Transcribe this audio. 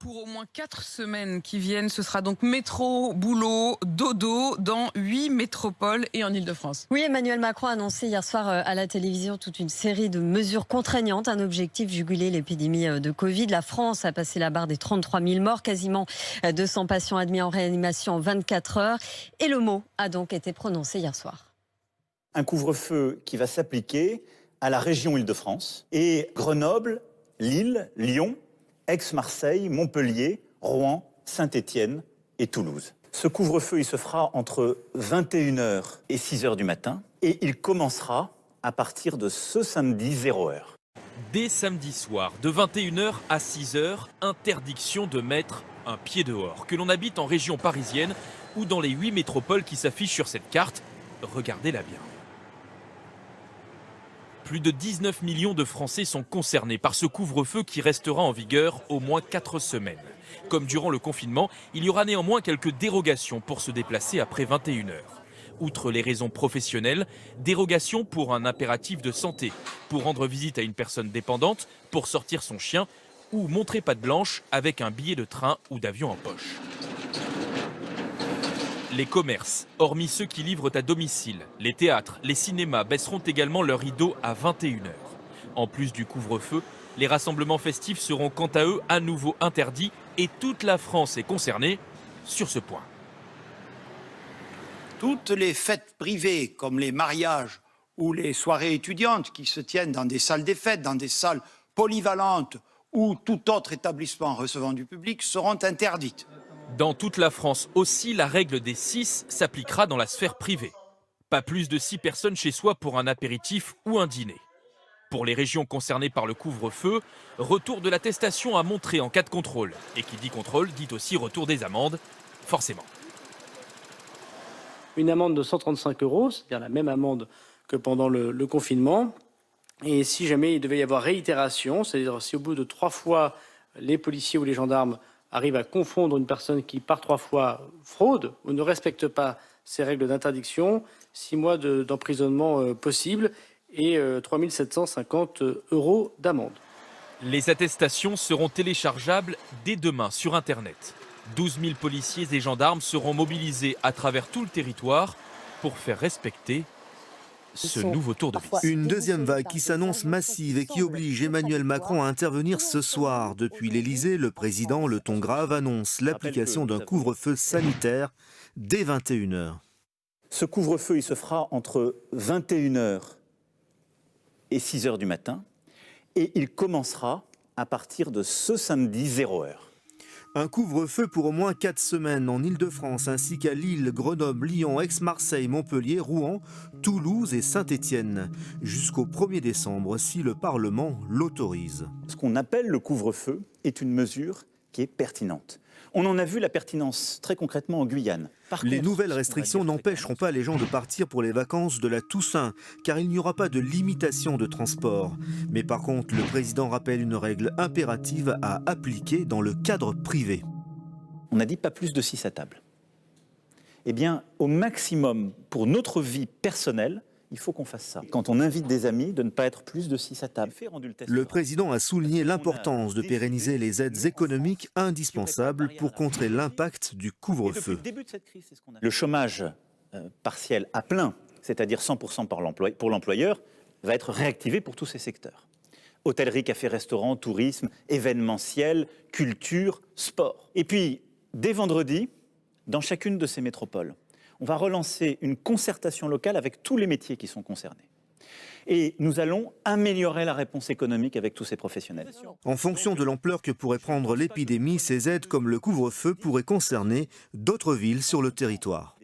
Pour au moins 4 semaines qui viennent, ce sera donc métro, boulot, dodo dans 8 métropoles et en Ile-de-France. Oui, Emmanuel Macron a annoncé hier soir à la télévision toute une série de mesures contraignantes. Un objectif, juguler l'épidémie de Covid. La France a passé la barre des 33 000 morts, quasiment 200 patients admis en réanimation en 24 heures. Et le mot a donc été prononcé hier soir. Un couvre-feu qui va s'appliquer à la région Île-de-France et Grenoble, Lille, Lyon, Aix-Marseille, Montpellier, Rouen, Saint-Étienne et Toulouse. Ce couvre-feu, il se fera entre 21 h et 6 h du matin et il commencera à partir de ce samedi 0 h. Dès samedi soir, de 21 h à 6 h, interdiction de mettre un pied dehors. Que l'on habite en région parisienne ou dans les 8 métropoles qui s'affichent sur cette carte, regardez-la bien. Plus de 19 millions de Français sont concernés par ce couvre-feu qui restera en vigueur au moins 4 semaines. Comme durant le confinement, il y aura néanmoins quelques dérogations pour se déplacer après 21 h. Outre les raisons professionnelles, dérogations pour un impératif de santé, pour rendre visite à une personne dépendante, pour sortir son chien ou montrer patte blanche avec un billet de train ou d'avion en poche. Les commerces, hormis ceux qui livrent à domicile, les théâtres, les cinémas baisseront également leurs rideaux à 21 h. En plus du couvre-feu, les rassemblements festifs seront quant à eux à nouveau interdits et toute la France est concernée sur ce point. Toutes les fêtes privées comme les mariages ou les soirées étudiantes qui se tiennent dans des salles des fêtes, dans des salles polyvalentes ou tout autre établissement recevant du public seront interdites. Dans toute la France aussi, la règle des 6 s'appliquera dans la sphère privée. Pas plus de 6 personnes chez soi pour un apéritif ou un dîner. Pour les régions concernées par le couvre-feu, retour de l'attestation à montrer en cas de contrôle. Et qui dit contrôle dit aussi retour des amendes, forcément. Une amende de 135 €, c'est-à-dire la même amende que pendant le confinement. Et si jamais il devait y avoir réitération, c'est-à-dire si au bout de 3 fois les policiers ou les gendarmes arrive à confondre une personne qui, par 3 fois, fraude ou ne respecte pas ces règles d'interdiction, 6 mois d'emprisonnement possible et 3 750 € d'amende. Les attestations seront téléchargeables dès demain sur Internet. 12 000 policiers et gendarmes seront mobilisés à travers tout le territoire pour faire respecter ce nouveau tour de vis. Une deuxième vague qui s'annonce massive et qui oblige Emmanuel Macron à intervenir ce soir. Depuis l'Élysée, le président, le ton grave, annonce l'application d'un couvre-feu sanitaire dès 21 h. Ce couvre-feu, il se fera entre 21 h et 6 h du matin et il commencera à partir de ce samedi 0 h. Un couvre-feu pour au moins 4 semaines en Île-de-France, ainsi qu'à Lille, Grenoble, Lyon, Aix-Marseille, Montpellier, Rouen, Toulouse et Saint-Étienne, jusqu'au 1er décembre, si le Parlement l'autorise. Ce qu'on appelle le couvre-feu est une mesure qui est pertinente. On en a vu la pertinence très concrètement en Guyane. Les nouvelles restrictions n'empêcheront pas les gens de partir pour les vacances de la Toussaint, car il n'y aura pas de limitation de transport. Mais par contre, le président rappelle une règle impérative à appliquer dans le cadre privé. On a dit pas plus de 6 à table. Eh bien, au maximum, pour notre vie personnelle, il faut qu'on fasse ça. Quand on invite des amis, de ne pas être plus de 6 à table. Le président a souligné l'importance de pérenniser les aides économiques indispensables pour contrer l'impact du couvre-feu. Le chômage partiel à plein, c'est-à-dire 100% pour l'employeur, va être réactivé pour tous ces secteurs. Hôtellerie, café, restaurant, tourisme, événementiel, culture, sport. Et puis, dès vendredi, dans chacune de ces métropoles, on va relancer une concertation locale avec tous les métiers qui sont concernés. Et nous allons améliorer la réponse économique avec tous ces professionnels. En fonction de l'ampleur que pourrait prendre l'épidémie, ces aides comme le couvre-feu pourraient concerner d'autres villes sur le territoire.